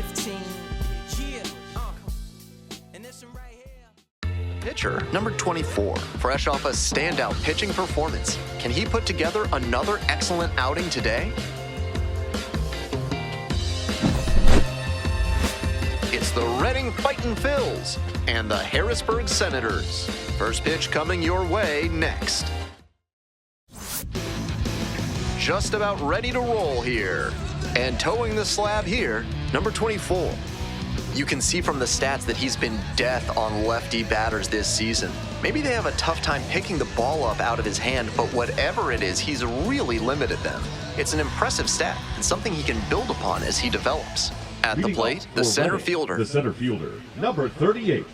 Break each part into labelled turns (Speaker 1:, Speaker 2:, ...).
Speaker 1: 15. Yeah, and this one right here.
Speaker 2: Pitcher, number 24, fresh off a standout pitching performance. Can he put together another excellent outing today? It's the Reading Fightin' Phils and the Harrisburg Senators. First pitch coming your way next. Just about ready to roll here. And towing the slab here, number 24. You can see from the stats that he's been death on lefty batters this season. Maybe they have a tough time picking the ball up out of his hand, but whatever it is, he's really limited them. It's an impressive stat and something he can build upon as he develops. At the plate, the center fielder.
Speaker 3: The center fielder, number 38.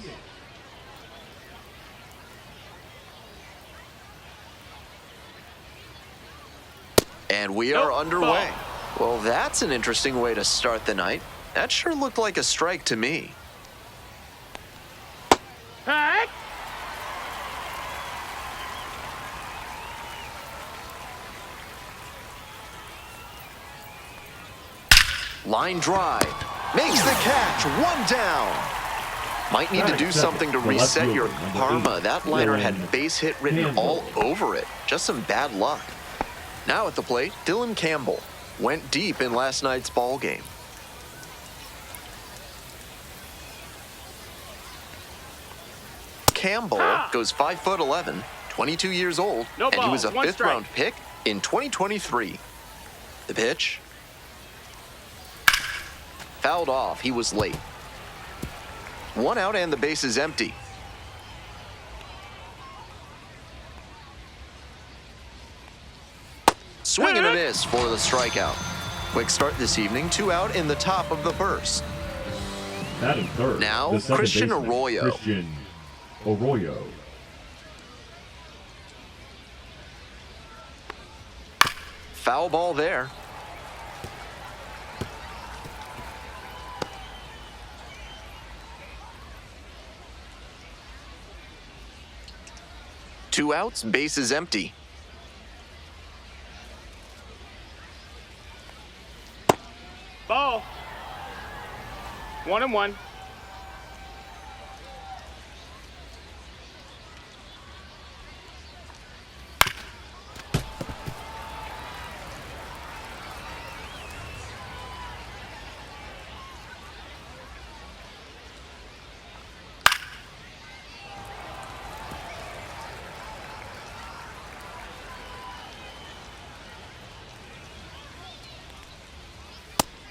Speaker 2: And we are underway. Well, that's an interesting way to start the night. That sure looked like a strike to me.
Speaker 4: Hey!
Speaker 2: Line drive. Makes the catch. One down. Might need to do something to reset your karma. That liner had base hit written all over it. Just some bad luck. Now at the plate, Dylan Campbell went deep in last night's ball game. Campbell goes 5'11", 22 years old, and he was a fifth-round pick in 2023. The pitch. Fouled off. He was late. One out and the base is empty. Swing and a miss for the strikeout. Quick start this evening, 2 out in the top of the first.
Speaker 3: Batting third.
Speaker 2: Now,
Speaker 3: the
Speaker 2: Christian
Speaker 3: baseman,
Speaker 2: Arroyo.
Speaker 3: Christian Arroyo.
Speaker 2: Foul ball there. Two outs, base is empty.
Speaker 4: Ball. 1-1.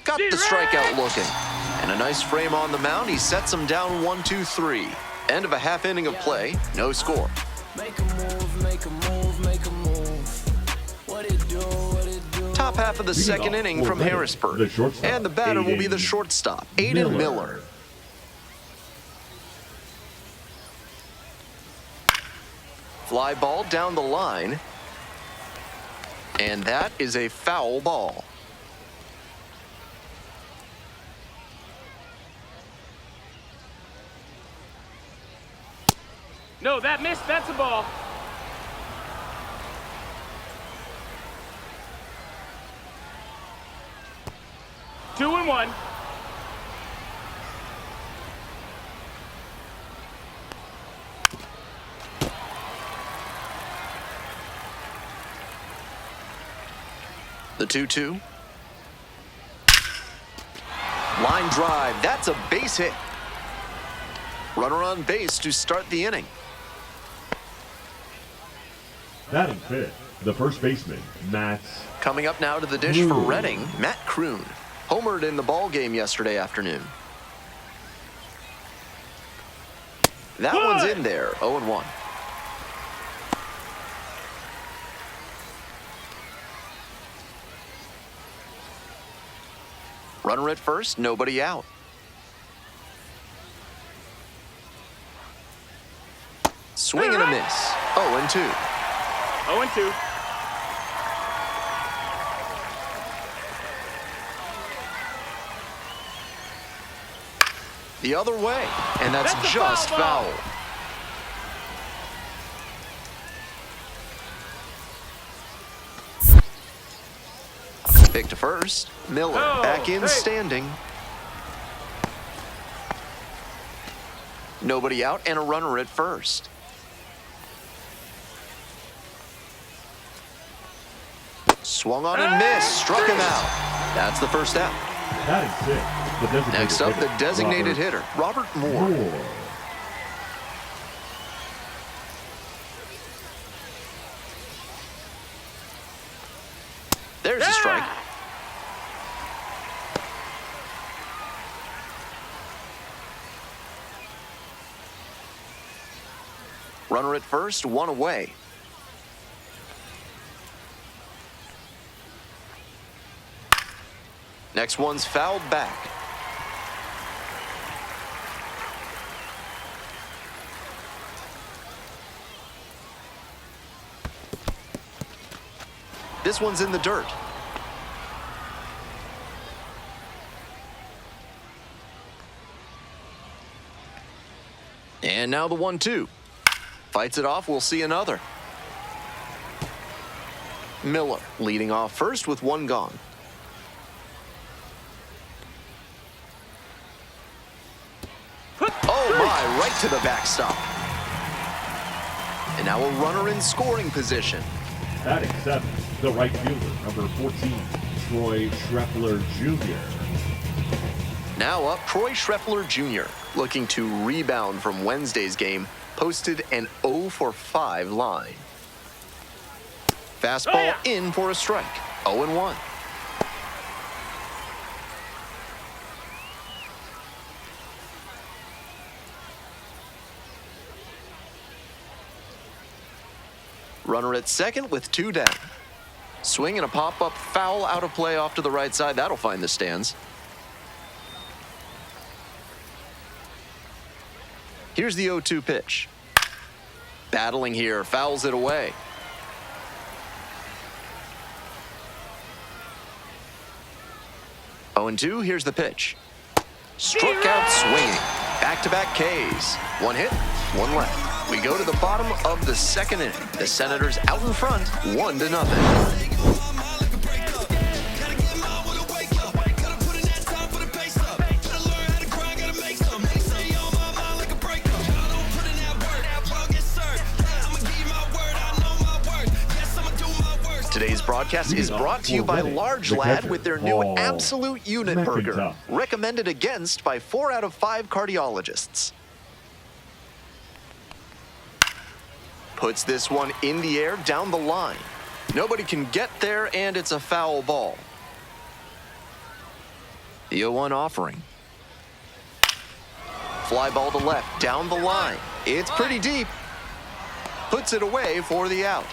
Speaker 2: Got the strikeout looking. And a nice frame on the mound. He sets him down 1-2-3. End of a half inning of play. No score.
Speaker 1: Make a move, make a move, make a move. What it do, what it do.
Speaker 2: Top half of the second inning from Harrisburg. And the batter will be the shortstop, Aiden Miller. Fly ball down the line. And that is a foul ball.
Speaker 4: No, that missed. That's a ball. Two and one.
Speaker 2: The 2-2. Line drive. That's a base hit. Runner on base to start the inning.
Speaker 3: Batting fifth, the first baseman, Matt.
Speaker 2: Coming up now to the dish for Reading, Matt Kroon. Homered in the ball game yesterday afternoon. That one's in there, 0-1. Runner at first, nobody out. Swing and a miss, 0-2.
Speaker 4: 0-2.
Speaker 2: The other way, and that's just foul. Pick to first, Miller back in standing. Nobody out and a runner at first. Swung on and missed. Struck him out. That's the first out.
Speaker 3: Batting sixth, the designated
Speaker 2: Next up,
Speaker 3: hitter,
Speaker 2: the designated hitter, Robert Moore. There's a strike. Runner at first, one away. Next one's fouled back. This one's in the dirt. And now the 1-2. Fights it off, we'll see another. Miller leading off first with one gone. Oh my, right to the backstop. And now a runner in scoring position.
Speaker 3: Batting seventh, the right fielder, number 14, Troy Schreffler Jr.
Speaker 2: Now up, Troy Schreffler Jr., looking to rebound from Wednesday's game, posted an 0 for 5 line. Fastball in for a strike, 0-1. Runner at second with 2 down. Swing and a pop-up foul out of play off to the right side. That'll find the stands. Here's the 0-2 pitch. Battling here, fouls it away. Oh, 0-2, here's the pitch. Struck out swinging. Back-to-back Ks. One hit, one left. We go to the bottom of the second inning. The Senators out in front, 1-0. Today's broadcast is brought to you by Large Lad with their new Absolute Unit Burger, recommended against by 4 out of 5 cardiologists. Puts this one in the air down the line. Nobody can get there, and it's a foul ball. The 0-1 offering. Fly ball to left, down the line. It's pretty deep. Puts it away for the out.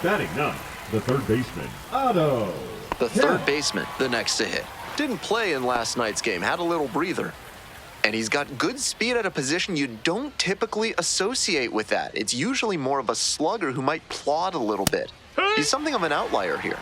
Speaker 3: Batting ninth, the third baseman, Otto.
Speaker 2: The third baseman, the next to hit. Didn't play in last night's game, had a little breather. And he's got good speed at a position you don't typically associate with that. It's usually more of a slugger who might plod a little bit. He's something of an outlier here.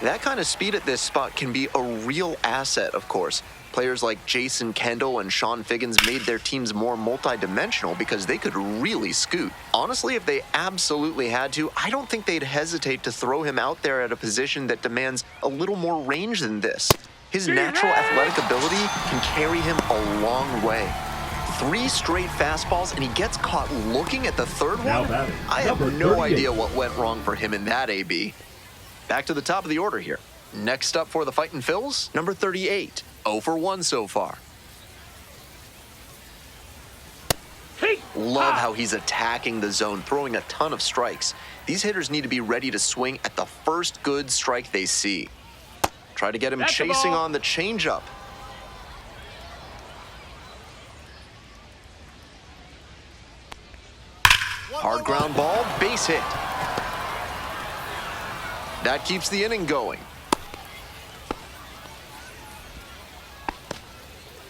Speaker 2: That kind of speed at this spot can be a real asset, of course. Players like Jason Kendall and Sean Figgins made their teams more multidimensional because they could really scoot. Honestly, if they absolutely had to, I don't think they'd hesitate to throw him out there at a position that demands a little more range than this. His natural athletic ability can carry him a long way. 3 straight fastballs, and he gets caught looking at the third one? I have no idea what went wrong for him in that AB. Back to the top of the order here. Next up for the Fightin' Phils, number 38. 0 for 1 so far. Love how he's attacking the zone, throwing a ton of strikes. These hitters need to be ready to swing at the first good strike they see. Try to get him chasing on the changeup. Hard ground ball, base hit. That keeps the inning going.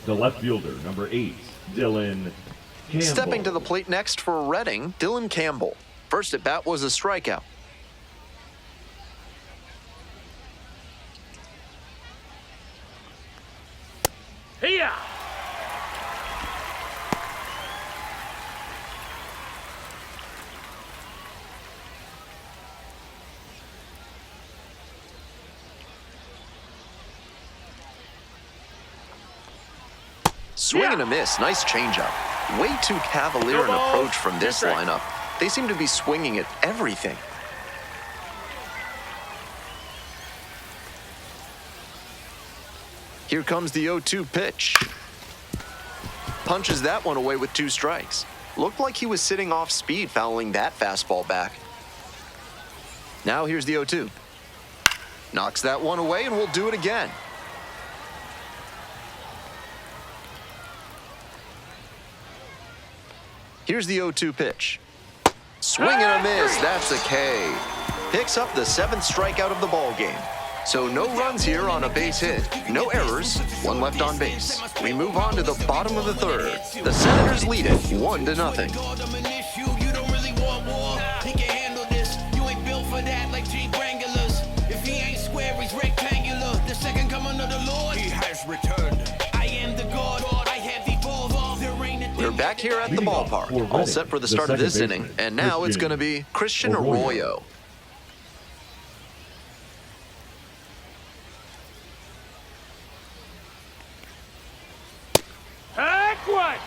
Speaker 3: The left fielder, number 8, Dylan Campbell.
Speaker 2: Stepping to the plate next for Reading, Dylan Campbell. First at bat was a strikeout.
Speaker 4: Here.
Speaker 2: Swing and a miss. Nice changeup. Way too cavalier an approach from this lineup. They seem to be swinging at everything. Here comes the 0-2 pitch. Punches that one away with 2 strikes. Looked like he was sitting off speed, fouling that fastball back. Now here's the 0-2. Knocks that one away, and we'll do it again. Here's the 0-2 pitch. Swing and a miss. That's a K. Picks up the 7th strikeout of the ball game. So no runs here on a base hit. No errors. 1 left on base. We move on to the bottom of the 3rd. The Senators lead it 1-0. We're back here at the ballpark, all set for the start of this inning, and now it's going to be Christian Arroyo.
Speaker 4: Heck what?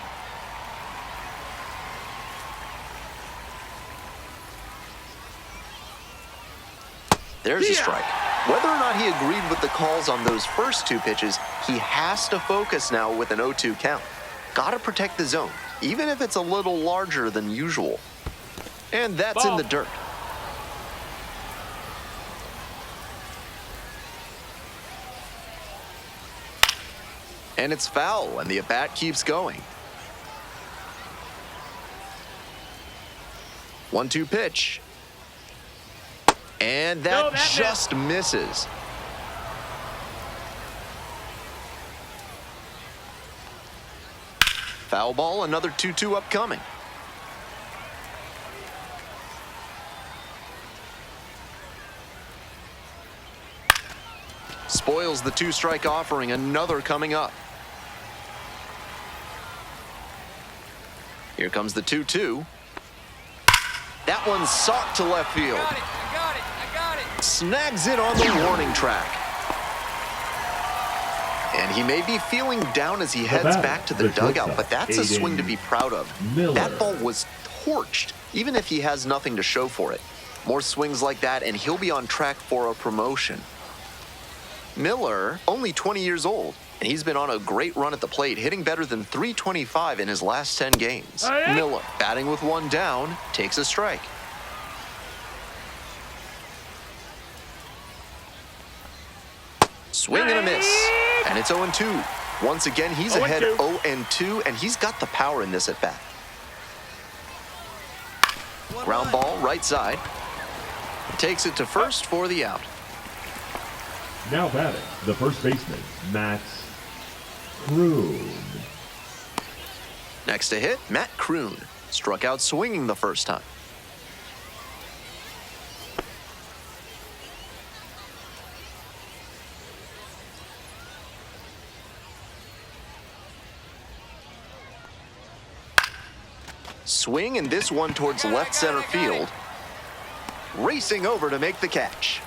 Speaker 2: There's a strike. Whether or not he agreed with the calls on those first 2 pitches, he has to focus now with an 0-2 count. Gotta protect the zone, even if it's a little larger than usual. And that's in the dirt. And it's foul, and the at-bat keeps going. 1-2 pitch. And that just misses. Foul ball, another 2-2 upcoming. Spoils the 2-strike offering, another coming up. Here comes the 2-2. That one's socked to left field.
Speaker 1: I got it.
Speaker 2: Snags it on the warning track. And he may be feeling down as he heads back to the dugout, but that's a swing to be proud of. That ball was torched, even if he has nothing to show for it. More swings like that, and he'll be on track for a promotion. Miller, only 20 years old, and he's been on a great run at the plate, hitting better than .325 in his last 10 games. Miller, batting with 1 down, takes a strike. Swing and a miss, and it's 0-2. Once again, he's ahead 0-2, and he's got the power in this at-bat. Ground ball, right side. Takes it to first for the out.
Speaker 3: Now batting, the first baseman, Matt Kroon.
Speaker 2: Next to hit, Matt Kroon. Struck out swinging the first time. Swing, and this one towards left center field. Racing over to make the catch.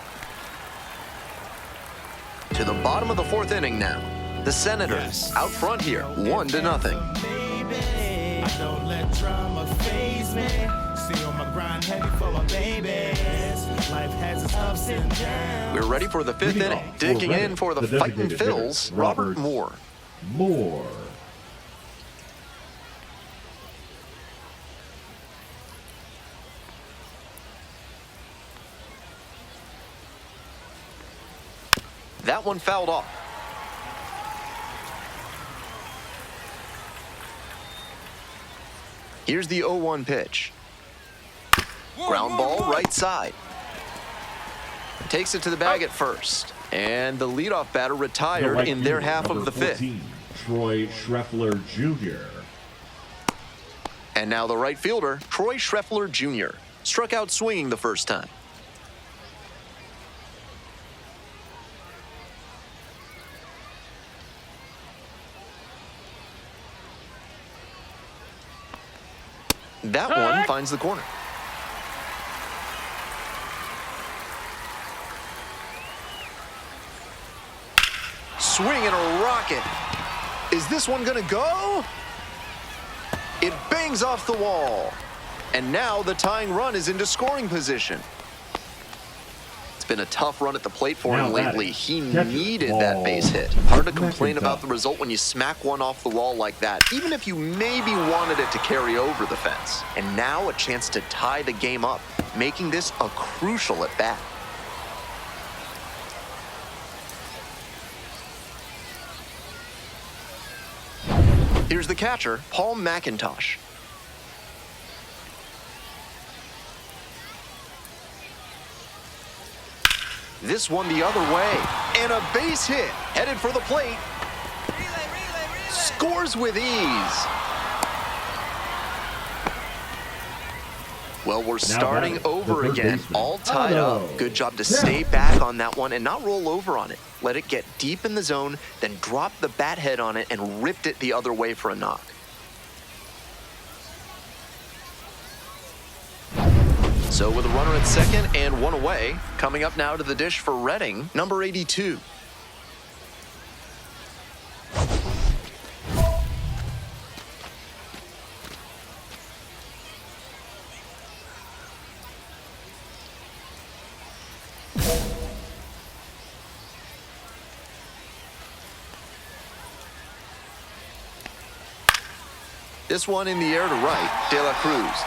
Speaker 2: To the bottom of the 4th inning now. The Senators out front here, 1-0.
Speaker 5: I don't let drama faze me. Stay on my grind heavy for my babies. Life has its ups and downs.
Speaker 2: We're ready for the 5th inning. Digging in for the fighting Phils, Robert Moore. That one fouled off. Here's the 0-1 pitch. Ground ball, right side. Takes it to the bag at first. And the leadoff batter retired in their half of the 5th.
Speaker 3: Troy Schreffler Jr.
Speaker 2: And now the right fielder, Troy Schreffler Jr. Struck out swinging the first time. That one finds the corner. Swing and a rocket. Is this one gonna go? It bangs off the wall. And now the tying run is into scoring position. It's been a tough run at the plate for him lately. He needed that base hit. Hard to complain about the result when you smack one off the wall like that, even if you maybe wanted it to carry over the fence. And now a chance to tie the game up, making this a crucial at bat. Here's the catcher, Paul McIntosh. This one the other way, and a base hit, headed for the plate. Scores with ease. Well, we're starting over again, all tied up. Good job to stay back on that one and not roll over on it. Let it get deep in the zone, then drop the bat head on it and ripped it the other way for a knock. So with a runner at second and one away, coming up now to the dish for Redding, number 82. This one in the air to right, De La Cruz.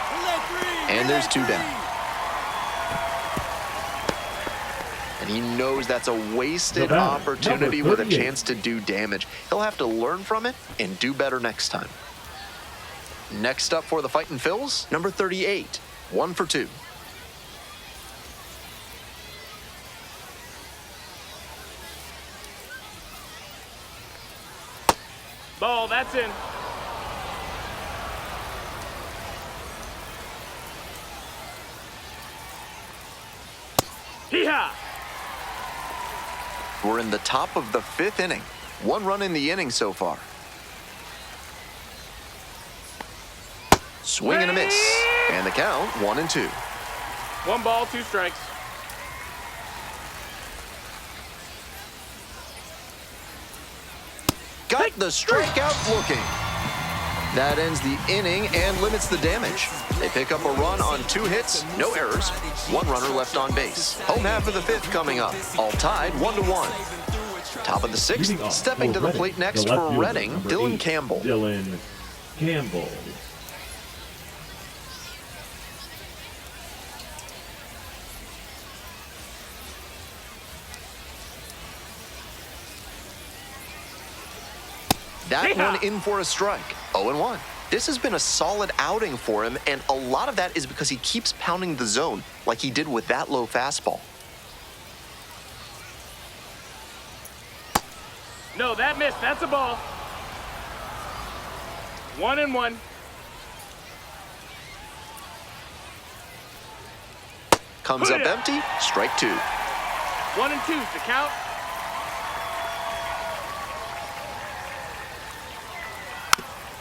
Speaker 2: And there's two down. And he knows that's a wasted opportunity with a chance to do damage. He'll have to learn from it and do better next time. Next up for the Fightin' Phils, number 38, 1 for 2.
Speaker 4: Ball, that's in. Hee-haw!
Speaker 2: We're in the top of the 5th inning. 1 run in the inning so far. Swing and a miss. And the count, 1-2.
Speaker 4: 1 ball, 2 strikes.
Speaker 2: Got the strikeout looking. That ends the inning and limits the damage. They pick up a run on 2 hits, no errors, 1 runner left on base. Home half of the 5th coming up, all tied 1-1. Top of the 6th, stepping to the plate next for Redding, Dylan Campbell.
Speaker 3: Dylan Campbell.
Speaker 2: That one in for a strike, 0-1. This has been a solid outing for him, and a lot of that is because he keeps pounding the zone like he did with that low fastball.
Speaker 4: No, that missed. That's a ball. 1-1.
Speaker 2: Comes up empty, strike 2.
Speaker 4: 1-2's the count.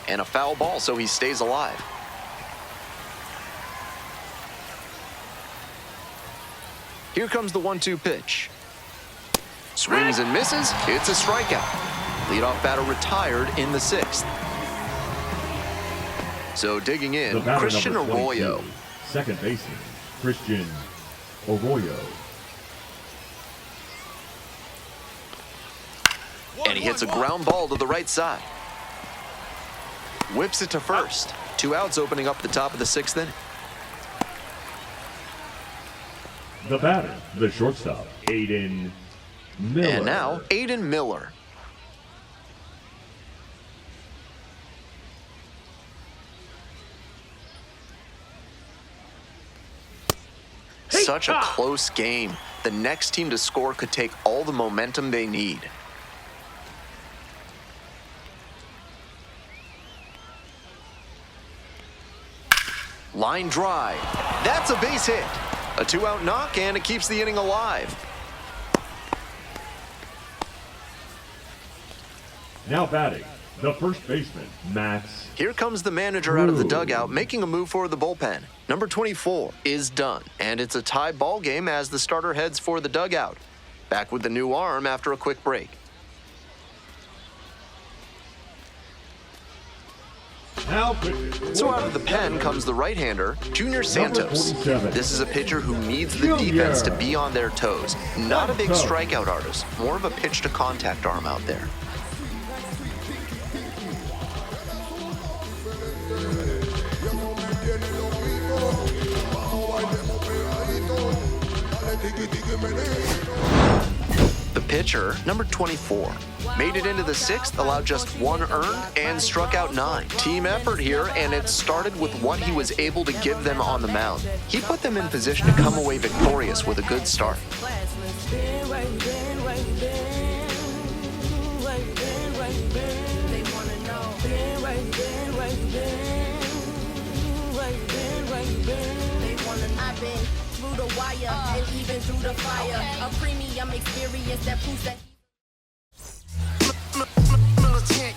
Speaker 2: And a foul ball, so he stays alive. Here comes the 1-2 pitch. Swings and misses. It's a strikeout. Leadoff batter retired in the 6th. So digging in, Christian Arroyo.
Speaker 3: Second baseman, Christian Arroyo.
Speaker 2: And he hits a ground ball to the right side. Whips it to first. 2 outs opening up the top of the 6th inning.
Speaker 3: The batter, the shortstop, Aiden Miller.
Speaker 2: And now, Aiden Miller. Such a close game. The next team to score could take all the momentum they need. Line drive. That's a base hit. A 2-out knock, and it keeps the inning alive.
Speaker 3: Now batting, the first baseman, Max.
Speaker 2: Here comes the manager out of the dugout, making a move for the bullpen. Number 24 is done, and it's a tie ball game as the starter heads for the dugout. Back with the new arm after a quick break.
Speaker 3: Now pitching.
Speaker 2: So out of the pen comes the right-hander, Junior Santos.
Speaker 3: 47.
Speaker 2: This is a pitcher who needs the
Speaker 3: Junior.
Speaker 2: defense to be on their toes. Not a big
Speaker 3: Santos.
Speaker 2: strikeout artist, more of a pitch-to-contact arm out there. The pitcher, number 24, made it into the sixth, allowed just 1 earned, and struck out 9. Team effort here, and it started with what he was able to give them on the mound. He put them in position to come away victorious with a good start.
Speaker 6: I've been through the wire and even through the fire. A premium experience that proves that. Militant.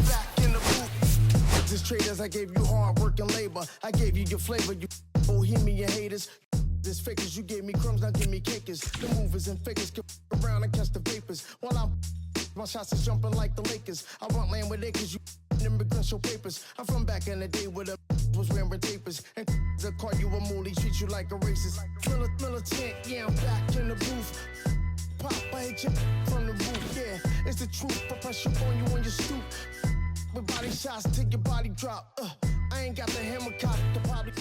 Speaker 6: Back in the booth. This traders, I gave you hard work and labor. I gave you your flavor, you bohemian haters. This fakers, you gave me crumbs, now give me cakers. The movers and fakers can around and catch the vapors. While I'm my shots is jumping like the Lakers. I want land with acres, you immigrants show papers. I'm from back in the day where the was wearing tapers. And they'll call you a moolie, treat you like a racist. Militant, yeah, I'm back in the booth. Pop, I hit you from the roof, yeah. It's the truth, I pressure on you when you stoop. With body shots, take your body drop. I ain't got the hammer cock, the body.